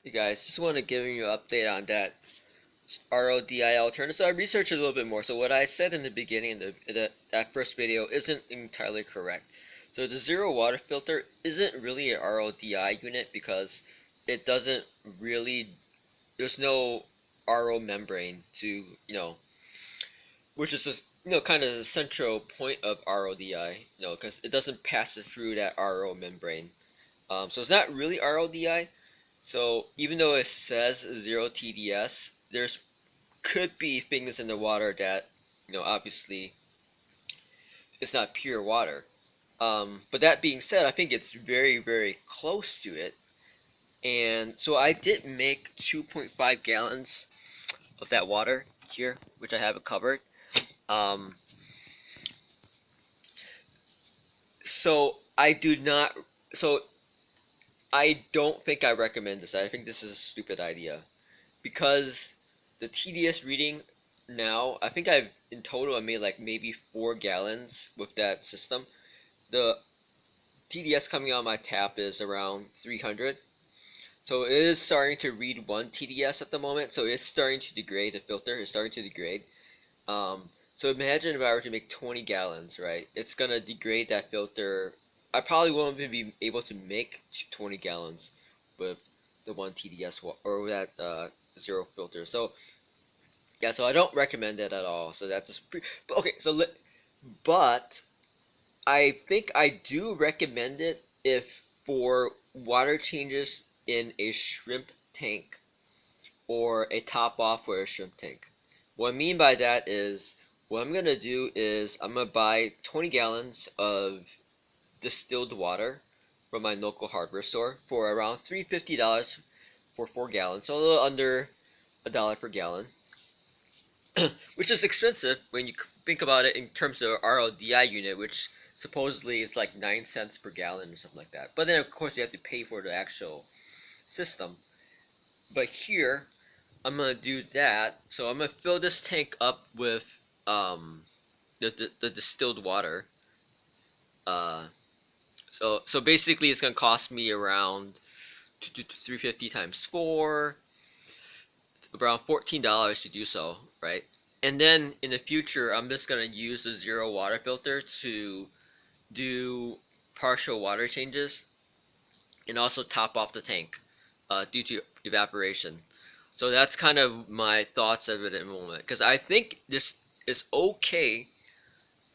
Hey guys, just want to give you an update on that RODI alternative. So I researched a little bit more. So what I said in the beginning, that first video, isn't entirely correct. So the zero water filter isn't really an RODI unit because it doesn't really, there's no RO membrane to, which is just, kind of the central point of RODI, because it doesn't pass it through that RO membrane. So it's not really RODI. So even though it says zero TDS, there's could be things in the water that, obviously it's not pure water. But that being said, I think it's very, very close to it. And so I did make 2.5 gallons of that water here, which I have it covered. Um, so I do not, so I don't think I recommend this. I think this is a stupid idea because the TDS reading now, I think in total I made like maybe 4 gallons with that system. The TDS coming out of my tap is around 300. So it is starting to read 1 TDS at the moment. So it's starting to degrade. The filter is starting to degrade. So imagine if I were to make 20 gallons, right? It's gonna degrade that filter. I probably won't even be able to make 20 gallons with the 1 TDS or that zero filter. So yeah, so I don't recommend it at all. So that's just but okay. But I think I do recommend it if for water changes in a shrimp tank or a top off for a shrimp tank. What I mean by that is what I'm gonna do is I'm gonna buy 20 gallons of distilled water from my local hardware store for around $350 for 4 gallons, so a little under $1 per gallon. Which is expensive when you think about it in terms of RODI unit, which supposedly is like 9 cents per gallon or something like that. But then of course you have to pay for the actual system. But here I'm gonna do that. So I'm gonna fill this tank up with um, the distilled water. Uh, so basically it's gonna cost me around 350 times 4, around $14 to do so, right? And then in the future, I'm just gonna use the zero water filter to do partial water changes and also top off the tank due to evaporation. So that's kind of my thoughts of it at the moment because I think this is okay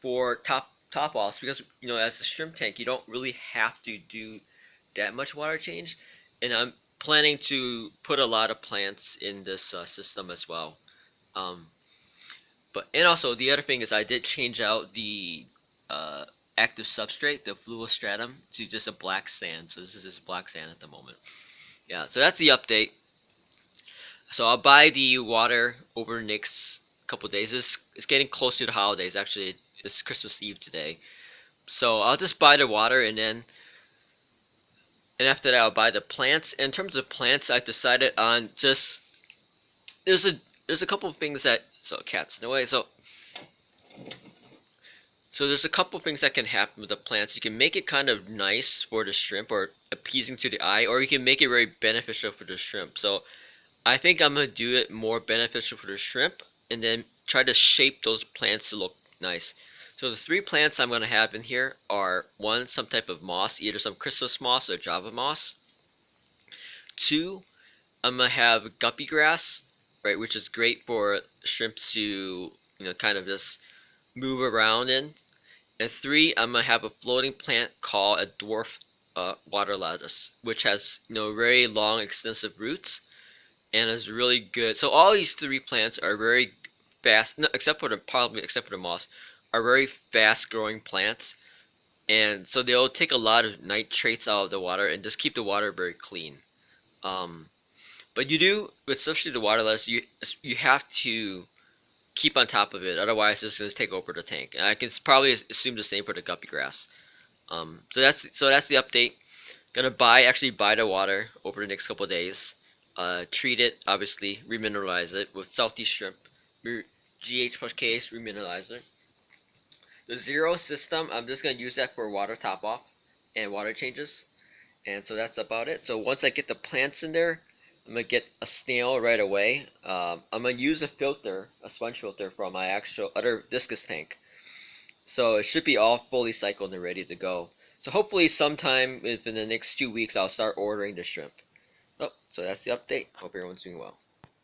for top offs because as a shrimp tank you don't really have to do that much water change, and I'm planning to put a lot of plants in this system as well. Um, and also the other thing is I did change out the uh, active substrate, the fluostratum, to just a black sand. So this is just black sand at the moment. Yeah, so that's the update. So I'll buy the water over the next couple days. It's getting close to the holidays. Actually, it's Christmas Eve today. So I'll just buy the water and after that I'll buy the plants. In terms of plants, I decided on just there's a there's a couple of things that cats in the way. So there's a couple things that can happen with the plants. You can make it kind of nice for the shrimp or appeasing to the eye, or you can make it very beneficial for the shrimp. So I think I'm gonna do it more beneficial for the shrimp and then try to shape those plants to look nice. So the 3 plants I'm gonna have in here are one, some type of moss, either some Christmas moss or Java moss. Two, I'm gonna have guppy grass, right, which is great for shrimps to, kind of just move around in. And 3, I'm gonna have a floating plant called a dwarf water lettuce, which has very long, extensive roots and is really good. So all these 3 plants are very fast, no, except for the moss, are very fast growing plants, and so they'll take a lot of nitrates out of the water and just keep the water very clean. Um, but you do, especially the water lettuce, you have to keep on top of it, otherwise it's going to take over the tank. And I can probably assume the same for the guppy grass. So that's the update. Gonna actually buy the water over the next couple of days. Treat it, obviously, remineralize it with salty shrimp, GH plus KS remineralizer. The zero system, I'm just gonna use that for water top off and water changes, and so that's about it. So once I get the plants in there, I'm gonna get a snail right away. I'm gonna use a filter, a sponge filter from my actual other discus tank. So it should be all fully cycled and ready to go. So hopefully sometime within the next 2 weeks I'll start ordering the shrimp. Oh, so that's the update. Hope everyone's doing well.